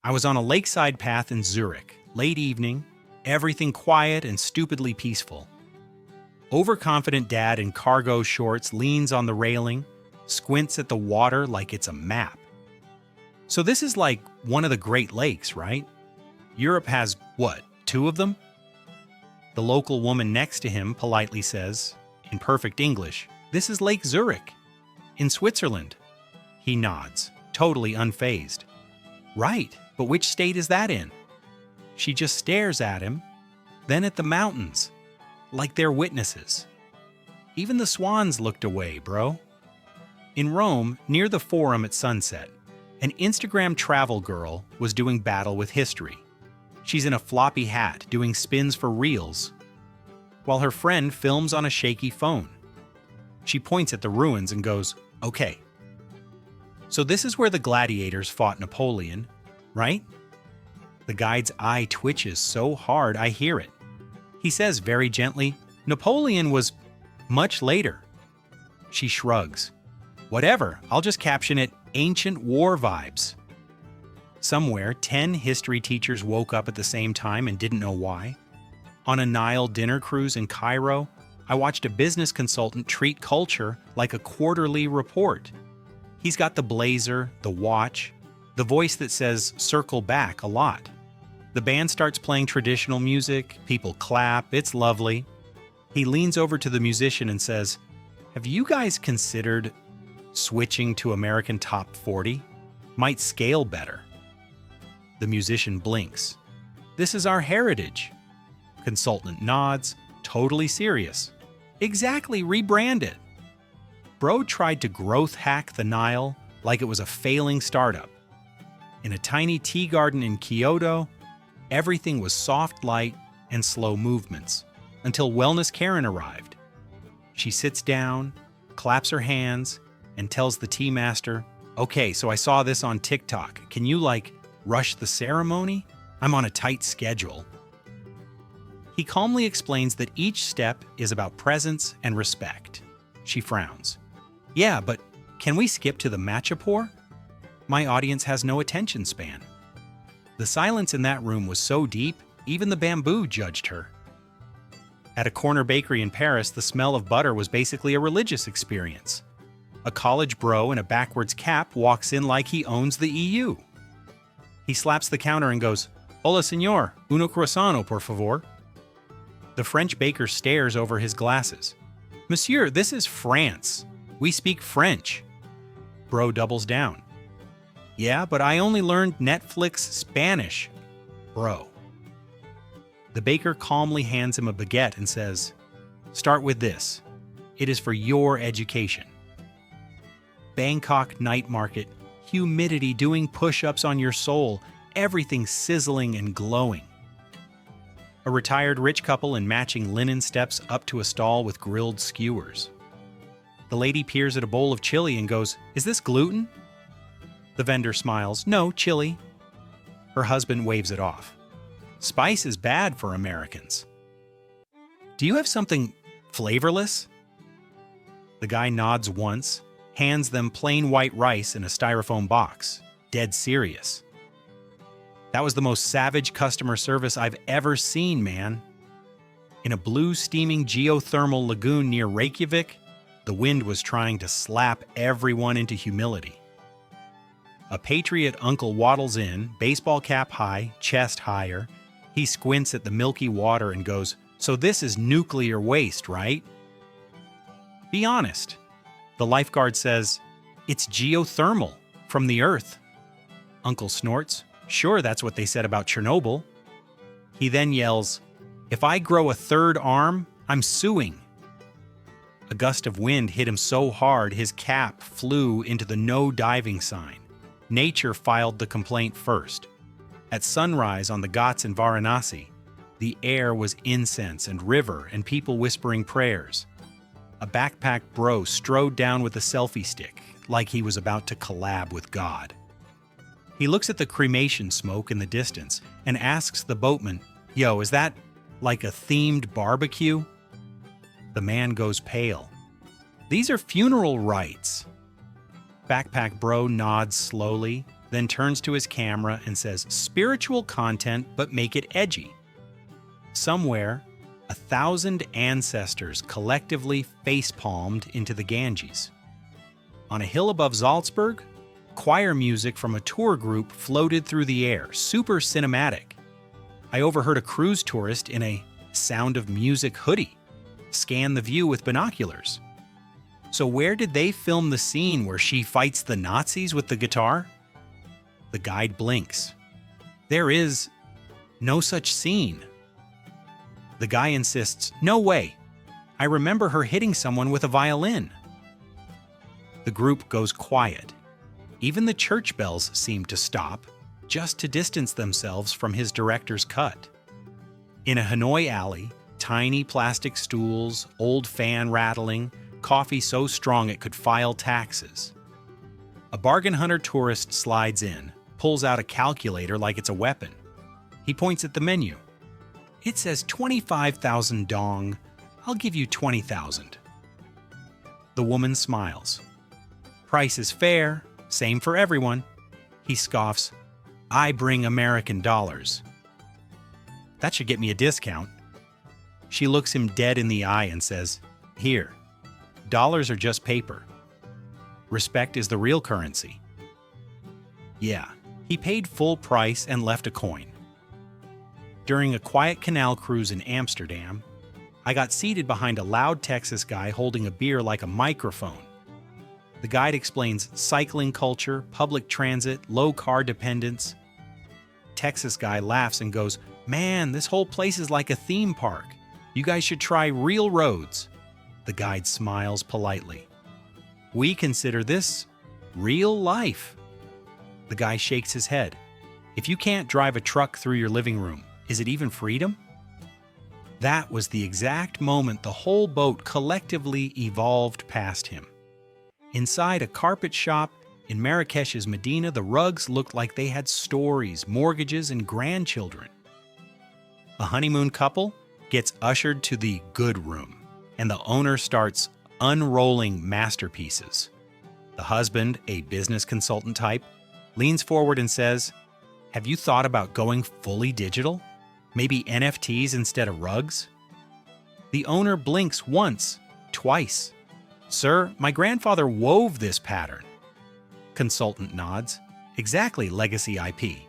I was on a lakeside path in Zurich, late evening, everything quiet and stupidly peaceful. Overconfident dad in cargo shorts leans on the railing, squints at the water like it's a map. So this is like one of the Great Lakes, right? Europe has, what, 2 of them? The local woman next to him politely says, in perfect English, "This is Lake Zurich, in Switzerland." He nods, totally unfazed. "Right, but which state is that in?" She just stares at him, then at the mountains, like they're witnesses. Even the swans looked away, bro. In Rome, near the Forum at sunset, an Instagram travel girl was doing battle with history. She's in a floppy hat doing spins for reels, while her friend films on a shaky phone. She points at the ruins and goes, "Okay. So this is where the gladiators fought Napoleon, right?" The guide's eye twitches so hard I hear it. He says very gently, "Napoleon was much later." She shrugs. "Whatever, I'll just caption it ancient war vibes." Somewhere, 10 history teachers woke up at the same time and didn't know why. On a Nile dinner cruise in Cairo, I watched a business consultant treat culture like a quarterly report. He's got the blazer, the watch, the voice that says "circle back" a lot. The band starts playing traditional music, people clap, it's lovely. He leans over to the musician and says, "Have you guys considered switching to American Top 40? Might scale better." The musician blinks. "This is our heritage." Consultant nods, totally serious. "Exactly, rebrand it." Bro tried to growth hack the Nile like it was a failing startup. In a tiny tea garden in Kyoto, everything was soft light and slow movements, until Wellness Karen arrived. She sits down, claps her hands, and tells the tea master, "Okay, so I saw this on TikTok. Can you, rush the ceremony? I'm on a tight schedule." He calmly explains that each step is about presence and respect. She frowns. "Yeah, but can we skip to the matcha-pour? My audience has no attention span." The silence in that room was so deep, even the bamboo judged her. At a corner bakery in Paris, the smell of butter was basically a religious experience. A college bro in a backwards cap walks in like he owns the EU. He slaps the counter and goes, "Hola, señor, uno croissant, por favor." The French baker stares over his glasses. "Monsieur, this is France. We speak French." Bro doubles down. "Yeah, but I only learned Netflix Spanish, bro." The baker calmly hands him a baguette and says, "Start with this. It is for your education." Bangkok night market, humidity doing push-ups on your soul, everything sizzling and glowing. A retired rich couple in matching linen steps up to a stall with grilled skewers. The lady peers at a bowl of chili and goes, "Is this gluten?" The vendor smiles, "No, chili." Her husband waves it off. "Spice is bad for Americans." "Do you have something flavorless?" The guy nods once, hands them plain white rice in a styrofoam box, dead serious. That was the most savage customer service I've ever seen, man. In a blue steaming geothermal lagoon near Reykjavik, the wind was trying to slap everyone into humility. A patriot uncle waddles in, baseball cap high, chest higher. He squints at the milky water and goes, "So this is nuclear waste, right?" "Be honest." The lifeguard says, "It's geothermal, from the earth." Uncle snorts, "Sure, that's what they said about Chernobyl." He then yells, "If I grow a third arm, I'm suing." A gust of wind hit him so hard his cap flew into the no diving sign. Nature filed the complaint first. At sunrise on the Ghats in Varanasi, the air was incense and river and people whispering prayers. A backpack bro strode down with a selfie stick, like he was about to collab with God. He looks at the cremation smoke in the distance and asks the boatman, "Yo, is that like a themed barbecue?" The man goes pale. "These are funeral rites." Backpack bro nods slowly, then turns to his camera and says, "Spiritual content, but make it edgy." Somewhere, 1,000 ancestors collectively face-palmed into the Ganges. On a hill above Salzburg, choir music from a tour group floated through the air, super cinematic. I overheard a cruise tourist in a Sound of Music hoodie scan the view with binoculars. So where did they film the scene where she fights the Nazis with the guitar? The guide blinks. There is no such scene. The guy insists, "No way. I remember her hitting someone with a violin." The group goes quiet. Even the church bells seem to stop, just to distance themselves from his director's cut. In a Hanoi alley, tiny plastic stools, old fan rattling, coffee so strong it could file taxes. A bargain hunter tourist slides in, pulls out a calculator like it's a weapon. He points at the menu. "It says 25,000 dong. I'll give you 20,000. The woman smiles. "Price is fair, same for everyone." He scoffs, "I bring American dollars." "That should get me a discount." She looks him dead in the eye and says, "Here, dollars are just paper. Respect is the real currency." Yeah, he paid full price and left a coin. During a quiet canal cruise in Amsterdam, I got seated behind a loud Texas guy holding a beer like a microphone. The guide explains cycling culture, public transit, low car dependence. Texas guy laughs and goes, "Man, this whole place is like a theme park. You guys should try real roads." The guide smiles politely. "We consider this real life." The guy shakes his head. "If you can't drive a truck through your living room, is it even freedom?" That was the exact moment the whole boat collectively evolved past him. Inside a carpet shop in Marrakesh's Medina, the rugs looked like they had stories, mortgages, and grandchildren. A honeymoon couple gets ushered to the good room, and the owner starts unrolling masterpieces. The husband, a business consultant type, leans forward and says, "Have you thought about going fully digital? Maybe NFTs instead of rugs?" The owner blinks once, twice. "Sir, my grandfather wove this pattern." Consultant nods. "Exactly, legacy IP."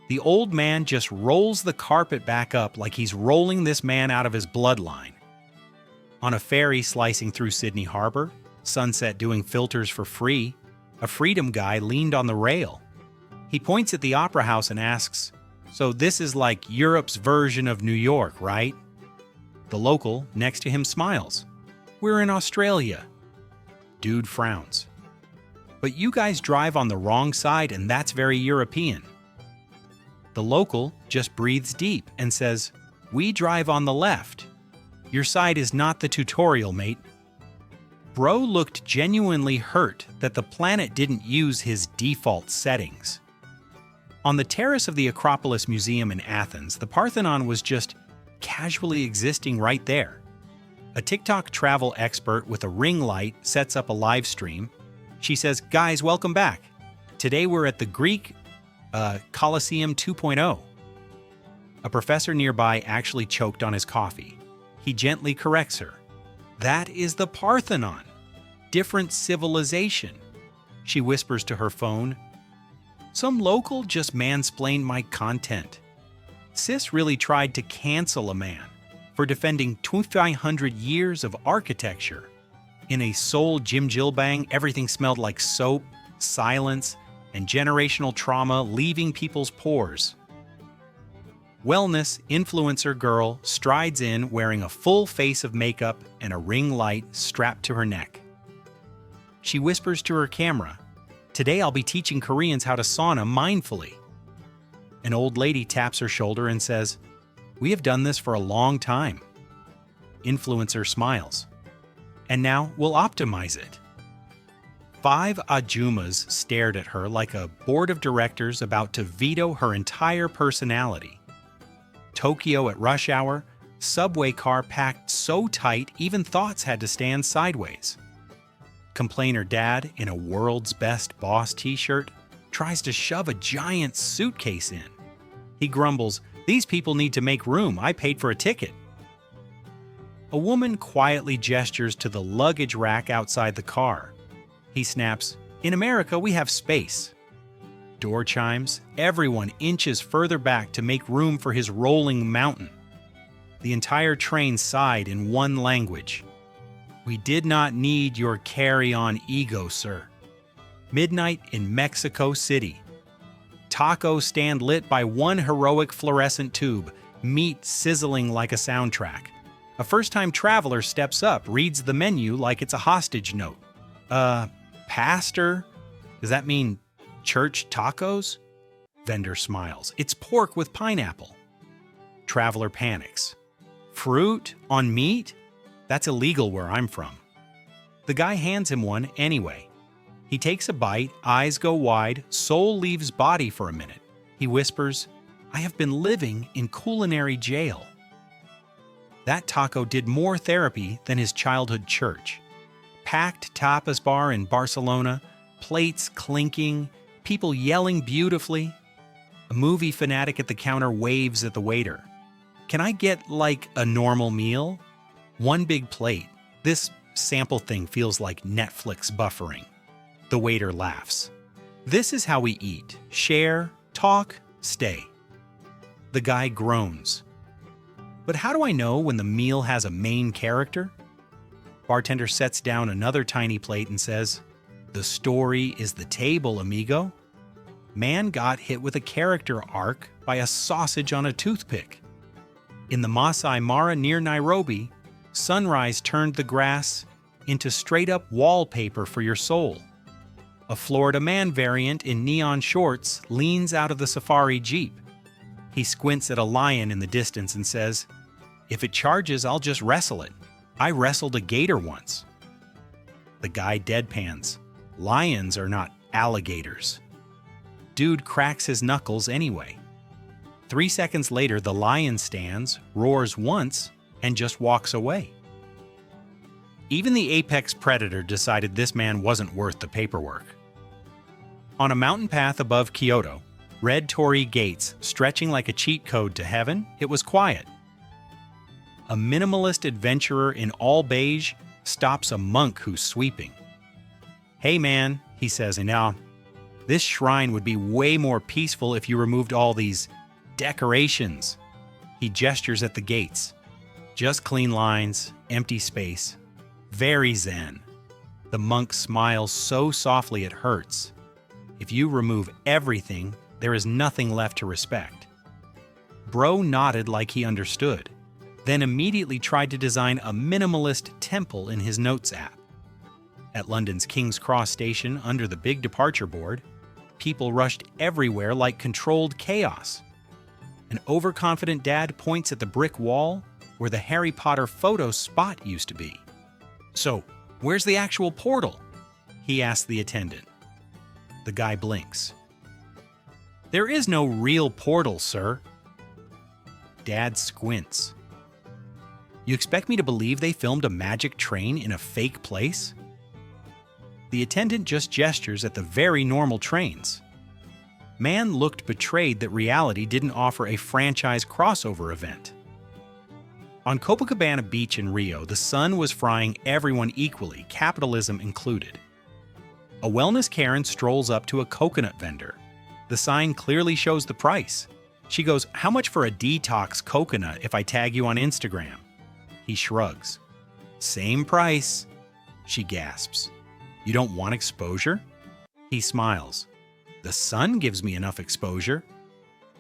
The old man just rolls the carpet back up like he's rolling this man out of his bloodline. On a ferry slicing through Sydney Harbor, Sunset doing filters for free, a freedom guy leaned on the rail. He points at the opera house and asks, "So this is like Europe's version of New York, right?" The local next to him smiles. "We're in Australia." Dude frowns. "But you guys drive on the wrong side, and that's very European." The local just breathes deep and says, "We drive on the left. Your side is not the tutorial, mate." Bro looked genuinely hurt that the planet didn't use his default settings. On the terrace of the Acropolis Museum in Athens, the Parthenon was just casually existing right there. A TikTok travel expert with a ring light sets up a live stream. She says, "Guys, welcome back. Today we're at the Greek Colosseum 2.0. A professor nearby actually choked on his coffee. He gently corrects her. "That is the Parthenon. Different civilization." She whispers to her phone, "Some local just mansplained my content." Sis really tried to cancel a man for defending 2,500 years of architecture. In a Seoul Jimjilbang, everything smelled like soap, silence, and generational trauma leaving people's pores. Wellness influencer girl strides in wearing a full face of makeup and a ring light strapped to her neck. She whispers to her camera, "Today I'll be teaching Koreans how to sauna mindfully." An old lady taps her shoulder and says, "We have done this for a long time." Influencer smiles. "And now we'll optimize it." 5 ajumas stared at her like a board of directors about to veto her entire personality. Tokyo at rush hour, subway car packed so tight even thoughts had to stand sideways. Complainer dad in a world's best boss t-shirt tries to shove a giant suitcase in. He grumbles, "These people need to make room. I paid for a ticket." A woman quietly gestures to the luggage rack outside the car. He snaps, "In America, we have space." Door chimes. Everyone inches further back to make room for his rolling mountain. The entire train sighed in one language. "We did not need your carry-on ego, sir." Midnight in Mexico City. Taco stand lit by one heroic fluorescent tube, meat sizzling like a soundtrack. A first-time traveler steps up, reads the menu like it's a hostage note. Pastor? Does that mean church tacos?" Vendor smiles. "It's pork with pineapple." Traveler panics. "Fruit on meat? That's illegal where I'm from." The guy hands him one anyway. He takes a bite, eyes go wide, soul leaves body for a minute. He whispers, "I have been living in culinary jail." That taco did more therapy than his childhood church. Packed tapas bar in Barcelona, plates clinking, people yelling beautifully. A movie fanatic at the counter waves at the waiter. "Can I get, like, a normal meal?" "One big plate. This sample thing feels like Netflix buffering." The waiter laughs. "This is how we eat. Share, talk, stay." The guy groans. "But how do I know when the meal has a main character?" Bartender sets down another tiny plate and says, "The story is the table, amigo." Man got hit with a character arc by a sausage on a toothpick. In the Masai Mara near Nairobi, sunrise turned the grass into straight-up wallpaper for your soul. A Florida man variant in neon shorts leans out of the safari jeep. He squints at a lion in the distance and says, "If it charges, I'll just wrestle it. I wrestled a gator once." The guy deadpans. "Lions are not alligators." Dude cracks his knuckles anyway. 3 seconds later, the lion stands, roars once, and just walks away. Even the apex predator decided this man wasn't worth the paperwork. On a mountain path above Kyoto, red torii gates stretching like a cheat code to heaven, it was quiet. A minimalist adventurer in all beige stops a monk who's sweeping. "Hey man," he says, "and now, this shrine would be way more peaceful if you removed all these decorations." He gestures at the gates. Just clean lines, empty space. Very zen. The monk smiles so softly it hurts. If you remove everything, there is nothing left to respect. Bro nodded like he understood, then immediately tried to design a minimalist temple in his notes app. At London's King's Cross station under the big departure board, people rushed everywhere like controlled chaos. An overconfident dad points at the brick wall where the Harry Potter photo spot used to be. "So, where's the actual portal?" he asked the attendant. The guy blinks. "There is no real portal, sir." Dad squints. "You expect me to believe they filmed a magic train in a fake place?" The attendant just gestures at the very normal trains. Man looked betrayed that reality didn't offer a franchise crossover event. On Copacabana Beach in Rio, the sun was frying everyone equally, capitalism included. A wellness Karen strolls up to a coconut vendor. The sign clearly shows the price. She goes, "How much for a detox coconut if I tag you on Instagram?" He shrugs. "Same price." She gasps. "You don't want exposure?" He smiles. "The sun gives me enough exposure."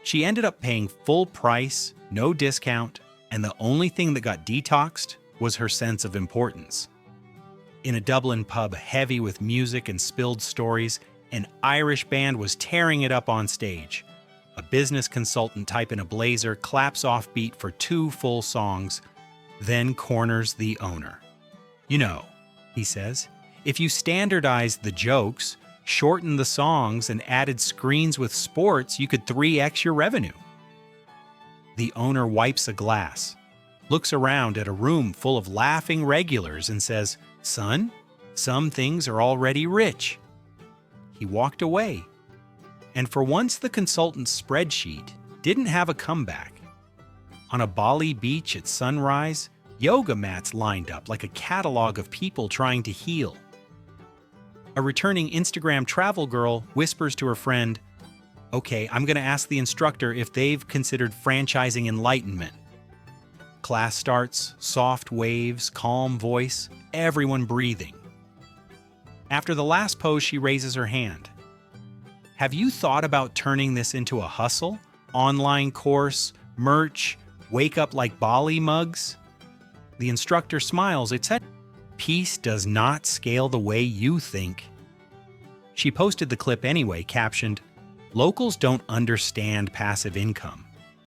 She ended up paying full price, no discount, and the only thing that got detoxed was her sense of importance. In a Dublin pub heavy with music and spilled stories, an Irish band was tearing it up on stage. A business consultant type in a blazer claps off beat for 2 full songs, then corners the owner. "You know," he says, "if you standardized the jokes, shortened the songs, and added screens with sports, you could 3x your revenue." The owner wipes a glass, looks around at a room full of laughing regulars and says, "Son, some things are already rich." He walked away. And for once, the consultant's spreadsheet didn't have a comeback. On a Bali beach at sunrise, yoga mats lined up like a catalog of people trying to heal. A returning Instagram travel girl whispers to her friend, "Okay, I'm going to ask the instructor if they've considered franchising enlightenment." Class starts, soft waves, calm voice, everyone breathing. After the last pose, she raises her hand. "Have you thought about turning this into a hustle? Online course, merch, wake up like Bali mugs?" The instructor smiles. It said, "Peace does not scale the way you think." She posted the clip anyway, captioned, "Locals don't understand passive income."